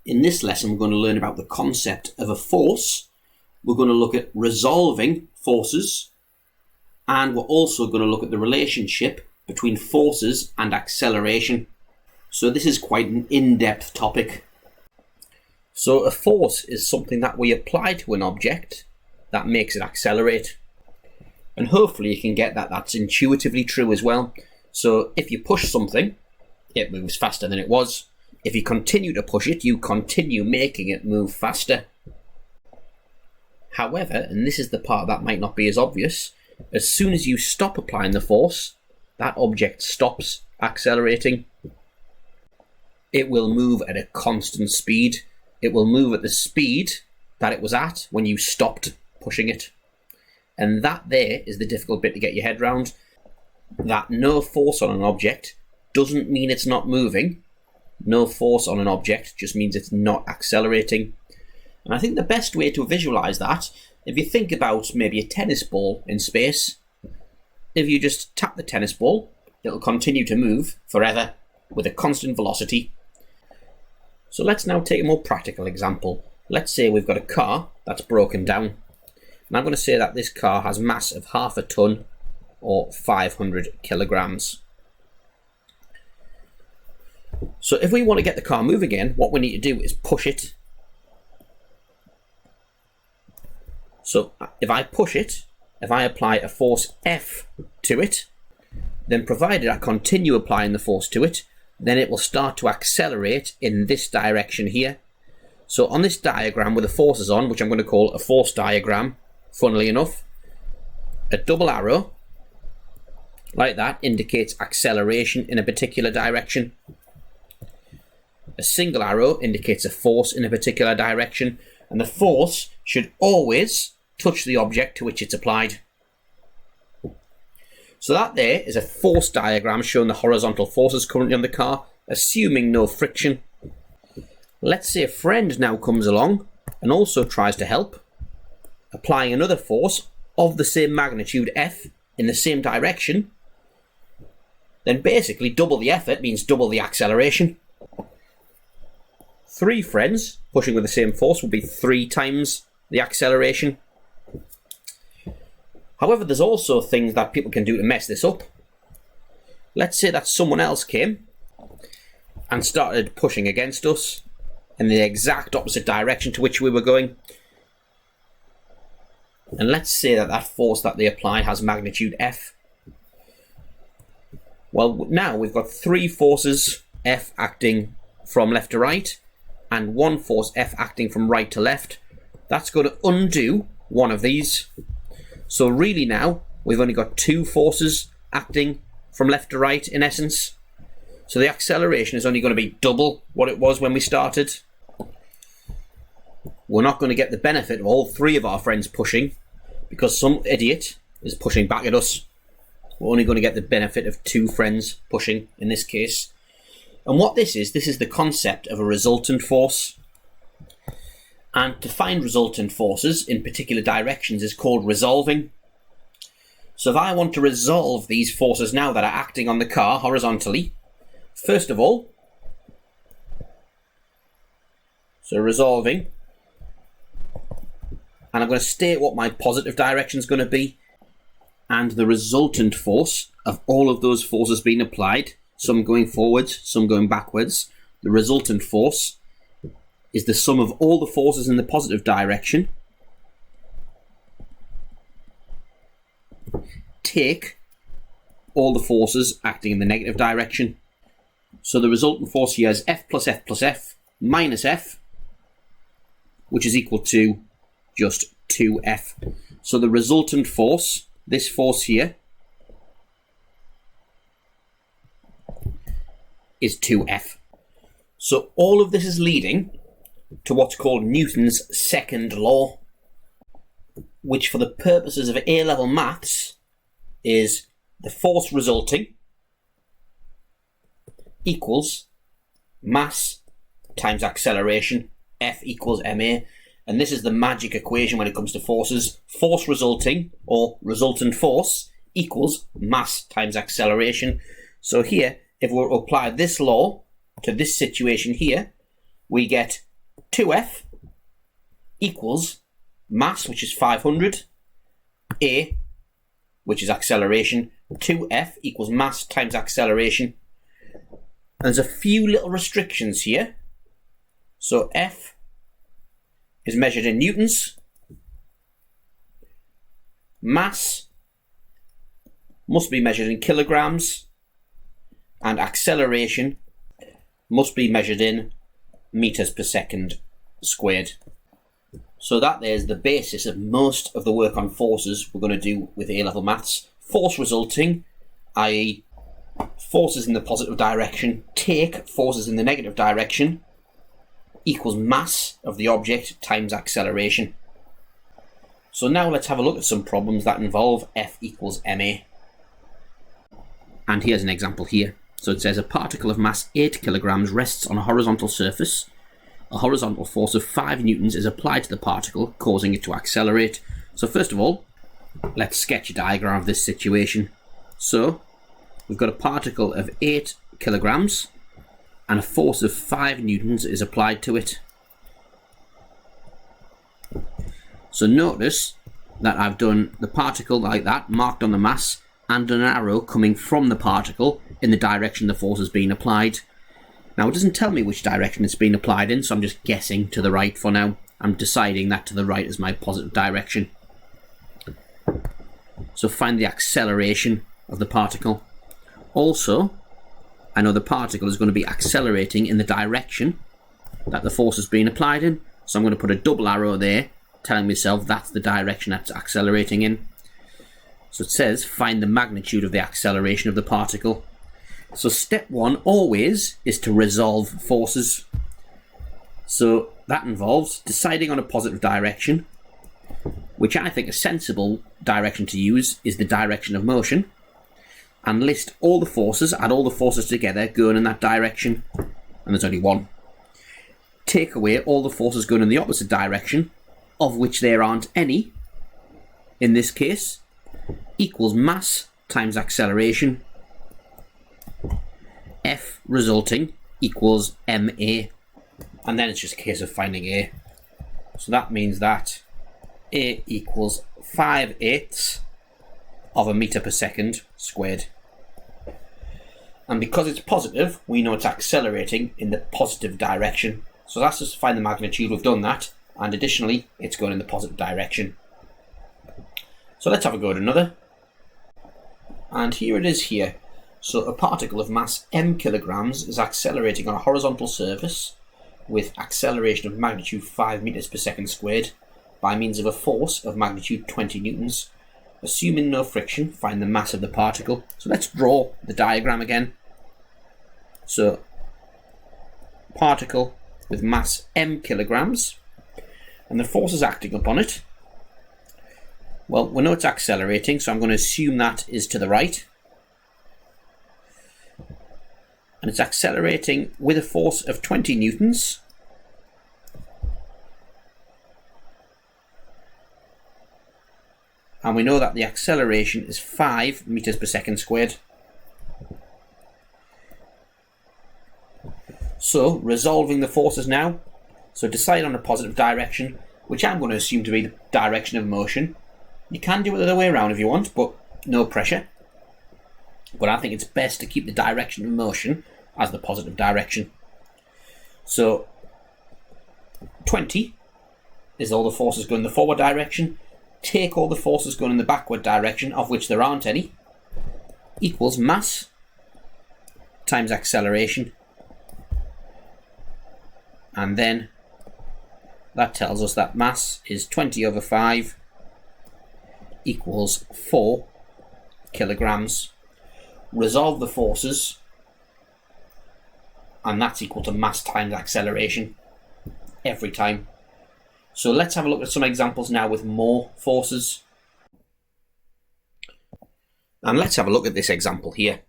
In this lesson, we're going to learn about the concept of a force. We're going to look at resolving forces, and we're also going to look at the relationship between forces and acceleration. So this is quite an in-depth topic. So a force is something that we apply to an object that makes it accelerate. And hopefully you can get that that's intuitively true as well. So if you push something, it moves faster than it was. If you continue to push it, you continue making it move faster. However, and this is the part that might not be as obvious, as soon as you stop applying the force, that object stops accelerating. It will move at a constant speed. It will move at the speed that it was at when you stopped pushing it. And that there is the difficult bit to get your head around. That no force on an object doesn't mean it's not moving. No force on an object just means it's not accelerating. And I think the best way to visualize that, if you think about maybe a tennis ball in space, if you just tap the tennis ball, it'll continue to move forever with a constant velocity. So let's now take a more practical example. Let's say we've got a car that's broken down. And I'm going to say that this car has mass of 0.5 ton or 500 kilograms. So if we want to get the car moving again, what we need to do is push it. So if I push it, if I apply a force F to it, then provided I continue applying the force to it, then it will start to accelerate in this direction here. So on this diagram with the forces on, which I'm going to call a force diagram, funnily enough, a double arrow like that indicates acceleration in a particular direction. A single arrow indicates a force in a particular direction, and the force should always touch the object to which it's applied. So that there is a force diagram showing the horizontal forces currently on the car, assuming no friction. Let's say a friend now comes along and also tries to help, applying another force of the same magnitude F in the same direction. Then basically double the effort means double the acceleration. 3 friends pushing with the same force would be 3 times the acceleration. However, there's also things that people can do to mess this up. Let's say that someone else came and started pushing against us in the exact opposite direction to which we were going. And let's say that that force that they apply has magnitude F. Well, now we've got 3 forces F acting from left to right, and 1 force F acting from right to left. That's going to undo one of these. So really now, we've only got 2 forces acting from left to right in essence. So the acceleration is only going to be double what it was when we started. We're not going to get the benefit of all 3 of our friends pushing, because some idiot is pushing back at us. We're only going to get the benefit of 2 friends pushing in this case. And what this is the concept of a resultant force. And to find resultant forces in particular directions is called resolving. So if I want to resolve these forces now that are acting on the car horizontally, first of all, so resolving, and I'm going to state what my positive direction is going to be, and the resultant force of all of those forces being applied, some going forwards, some going backwards. The resultant force is the sum of all the forces in the positive direction. Take all the forces acting in the negative direction. So the resultant force here is F plus F plus F minus F, which is equal to just 2F. So the resultant force, this force here, is 2F. So all of this is leading to what's called Newton's second law, which for the purposes of A-level maths is the force resulting equals mass times acceleration, F equals ma. And this is the magic equation when it comes to forces. Force resulting, or resultant force, equals mass times acceleration. So here, if we apply this law to this situation here, we get 2F equals mass, which is 500, A, which is acceleration. 2F equals mass times acceleration. There's a few little restrictions here. So F is measured in newtons. Mass must be measured in kilograms. And acceleration must be measured in meters per second squared. So that there's the basis of most of the work on forces we're going to do with A-level maths. Force resulting, i.e. forces in the positive direction take forces in the negative direction, equals mass of the object times acceleration. So now let's have a look at some problems that involve F equals ma. And here's an example here. So it says a particle of mass 8 kilograms rests on a horizontal surface. A horizontal force of 5 newtons is applied to the particle, causing it to accelerate. So first of all, let's sketch a diagram of this situation. So we've got a particle of 8 kilograms and a force of 5 newtons is applied to it. So notice that I've done the particle like that, marked on the mass, and an arrow coming from the particle in the direction the force has been applied. Now it doesn't tell me which direction it's been applied in, so I'm just guessing to the right for now. I'm deciding that to the right is my positive direction. So find the acceleration of the particle. Also, I know the particle is going to be accelerating in the direction that the force has been applied in, so I'm going to put a double arrow there, telling myself that's the direction that's accelerating in. So it says find the magnitude of the acceleration of the particle. So step one always is to resolve forces. So that involves deciding on a positive direction, which I think a sensible direction to use is the direction of motion, and list all the forces, add all the forces together going in that direction, and there's only one. Take away all the forces going in the opposite direction, of which there aren't any, in this case, equals mass times acceleration. F resulting equals ma, and then it's just a case of finding A. So that means that A equals 5/8 of a meter per second squared. And because it's positive, we know it's accelerating in the positive direction. So that's just to find the magnitude. We've done that, and additionally it's going in the positive direction. So let's have a go at another. And here it is here. So a particle of mass m kilograms is accelerating on a horizontal surface with acceleration of magnitude 5 meters per second squared by means of a force of magnitude 20 newtons. Assuming no friction, find the mass of the particle. So let's draw the diagram again. So particle with mass m kilograms, and the force is acting upon it. Well, we know it's accelerating, so I'm going to assume that is to the right. And it's accelerating with a force of 20 newtons. And we know that the acceleration is 5 meters per second squared. So, resolving the forces now. So decide on a positive direction, which I'm going to assume to be the direction of motion. You can do it the other way around if you want, but no pressure. But I think it's best to keep the direction of motion as the positive direction. So 20 is all the forces going in the forward direction. Take all the forces going in the backward direction, of which there aren't any, equals mass times acceleration. And then that tells us that mass is 20 over 5 equals 4 kilograms. Resolve the forces, and that's equal to mass times acceleration every time. So let's have a look at some examples now with more forces. And let's have a look at this example here.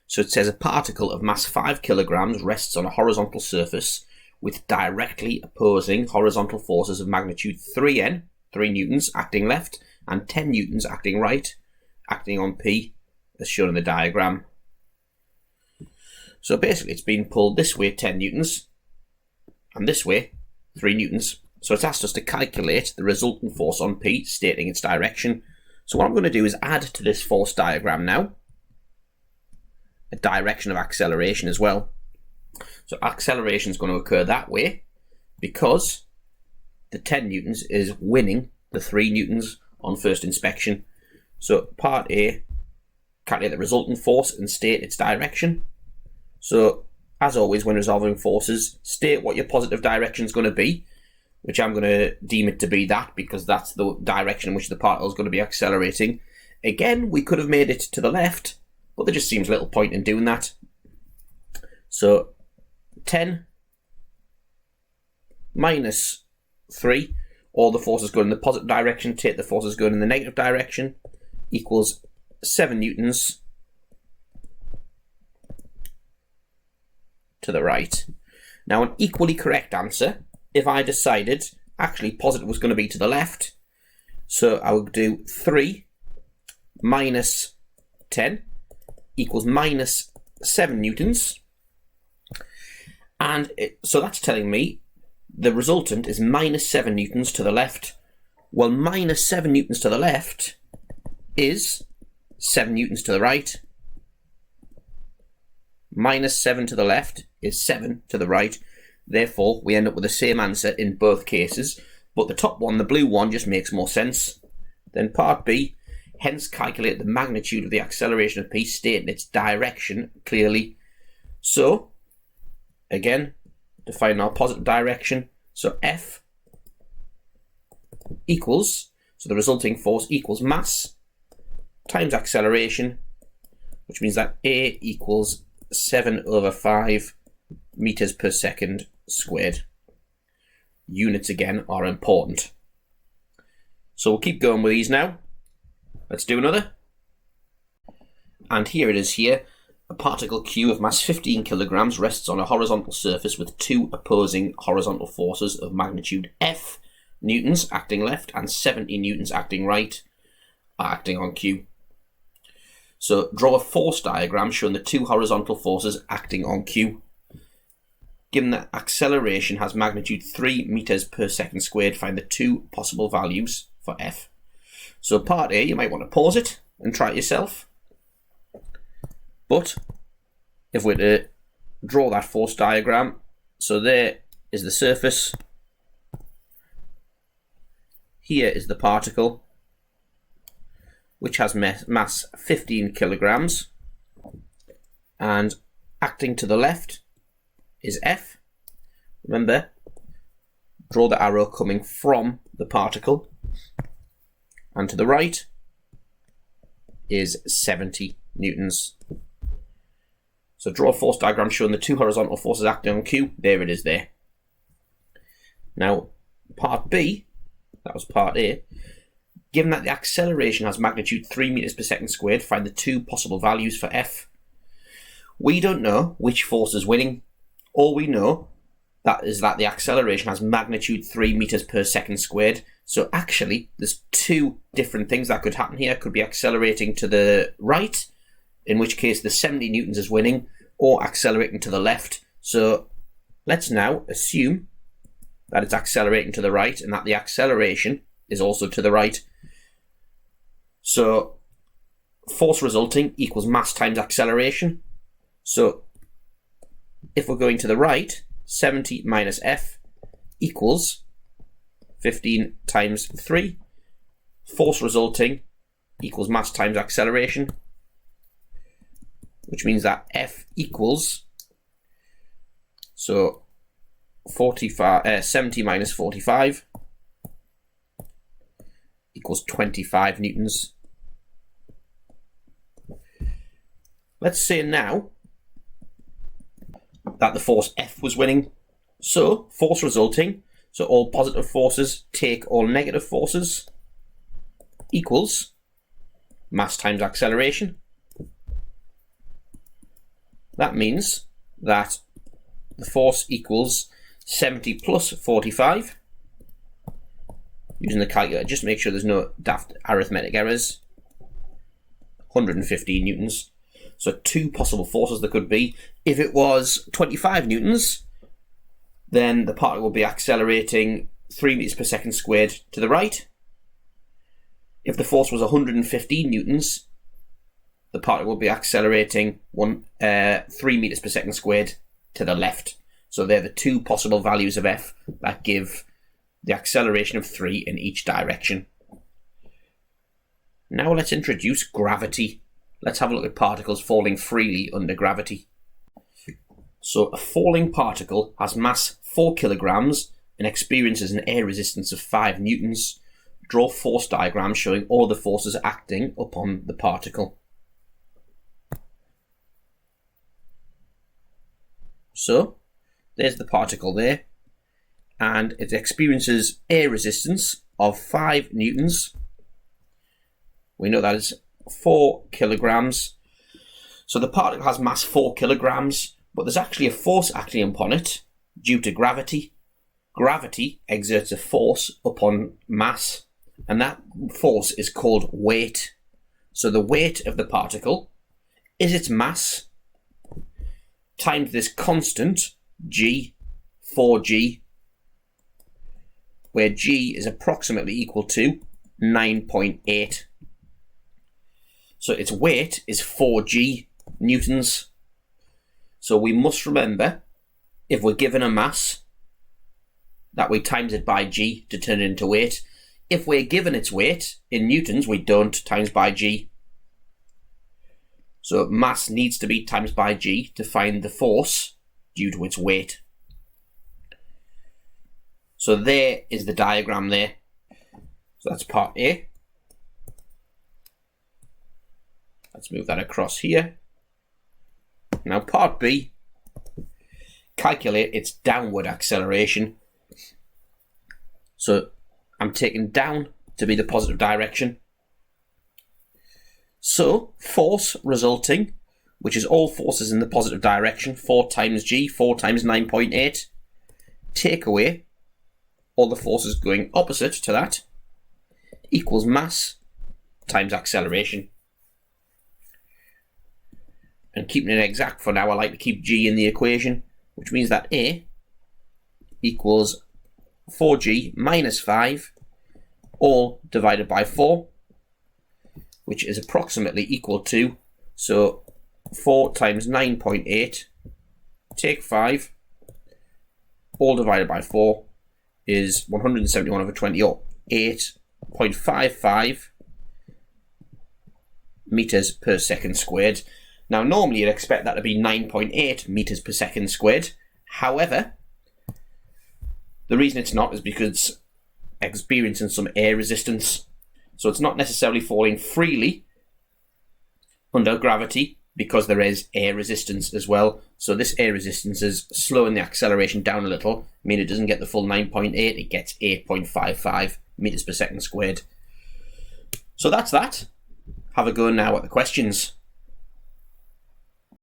So it says a particle of mass 5 kilograms rests on a horizontal surface with directly opposing horizontal forces of magnitude 3n, 3 newtons acting left, and 10 newtons acting right, acting on P, as shown in the diagram. So basically it's being pulled this way 10 newtons, and this way 3 newtons. So it's asked us to calculate the resultant force on P, stating its direction. So what I'm going to do is add to this force diagram now a direction of acceleration as well. So acceleration is going to occur that way because the 10 newtons is winning the 3 newtons on first inspection. So part A, calculate the resultant force and state its direction. So as always, when resolving forces, state what your positive direction is going to be, which I'm going to deem it to be that because that's the direction in which the particle is going to be accelerating. Again, we could have made it to the left, but there just seems little point in doing that. So 10 minus 3, all the forces going in the positive direction, take the forces going in the negative direction, equals 7 newtons to the right. Now an equally correct answer, if I decided actually positive was going to be to the left, so I would do 3 minus 10 equals minus 7 newtons. And so that's telling me the resultant is minus 7 newtons to the left. Well, minus 7 newtons to the left is 7 newtons to the right. Minus 7 to the left is 7 to the right. Therefore, we end up with the same answer in both cases. But the top one, the blue one, just makes more sense. Then part B, hence calculate the magnitude of the acceleration of P, stating its direction clearly. So, again, define our positive direction. So F equals, so the resulting force equals mass times acceleration, which means that A equals 7/5 meters per second squared. Units again are important. So we'll keep going with these now. Let's do another. And here it is here. A particle Q of mass 15 kilograms rests on a horizontal surface with 2 opposing horizontal forces of magnitude F newtons acting left and 70 newtons acting right are acting on Q. So draw a force diagram showing the 2 horizontal forces acting on Q. Given that acceleration has magnitude 3 meters per second squared, find the 2 possible values for F. So part A, you might want to pause it and try it yourself. But if we're to draw that force diagram, so there is the surface, here is the particle, which has mass 15 kilograms, and acting to the left is F. Remember, draw the arrow coming from the particle, and to the right is 70 newtons. So draw a force diagram showing the 2 horizontal forces acting on Q. There it is there. Now, part B, that was part A. Given that the acceleration has magnitude 3 meters per second squared, find the 2 possible values for F. We don't know which force is winning. All we know is that the acceleration has magnitude 3 meters per second squared. So actually, there's 2 different things that could happen here. It could be accelerating to the right, in which case the 70 newtons is winning, or accelerating to the left. So let's now assume that it's accelerating to the right and that the acceleration is also to the right. So force resulting equals mass times acceleration. So if we're going to the right, 70 minus F equals 15 times 3. Force resulting equals mass times acceleration, which means that F equals, so 70 minus 45 equals 25 newtons. Let's say now that the force F was winning. So force resulting, so all positive forces take all negative forces, equals mass times acceleration. That means that the force equals 70 plus 45. Using the calculator, just make sure there's no daft arithmetic errors. 115 newtons. So 2 possible forces there could be. If it was 25 newtons, then the particle will be accelerating 3 meters per second squared to the right. If the force was 115 newtons, the particle will be accelerating 3 meters per second squared to the left. So they're the two possible values of F that give the acceleration of 3 in each direction. Now let's introduce gravity. Let's have a look at particles falling freely under gravity. So a falling particle has mass 4 kilograms and experiences an air resistance of 5 newtons. Draw force diagrams showing all the forces acting upon the particle. So there's the particle there, and it experiences air resistance of 5 newtons. We know that is 4 kilograms. So the particle has mass 4 kilograms, but there's actually a force acting upon it due to gravity. Gravity exerts a force upon mass, and that force is called weight. So the weight of the particle is its mass times this constant g, 4g, where g is approximately equal to 9.8. So its weight is 4g newtons. So we must remember, if we're given a mass, that we times it by g to turn it into weight. If we're given its weight in newtons, we don't times by g. So mass needs to be times by g to find the force due to its weight. So there is the diagram there. So that's part A. Let's move that across here. Now part B, calculate its downward acceleration. So I'm taking down to be the positive direction. So force resulting, which is all forces in the positive direction, 4 times g, 4 times 9.8, take away all the forces going opposite to that, equals mass times acceleration. And keeping it exact for now, I like to keep g in the equation, which means that A equals 4g minus 5, all divided by 4, which is approximately equal to, so 4 times 9.8, take 5, all divided by 4, is 171 over 20, or 8.55 meters per second squared. Now normally you'd expect that to be 9.8 meters per second squared. However, the reason it's not is because experiencing some air resistance. So it's not necessarily falling freely under gravity because there is air resistance as well. So this air resistance is slowing the acceleration down a little, meaning it doesn't get the full 9.8, it gets 8.55 meters per second squared. So that's that. Have a go now at the questions.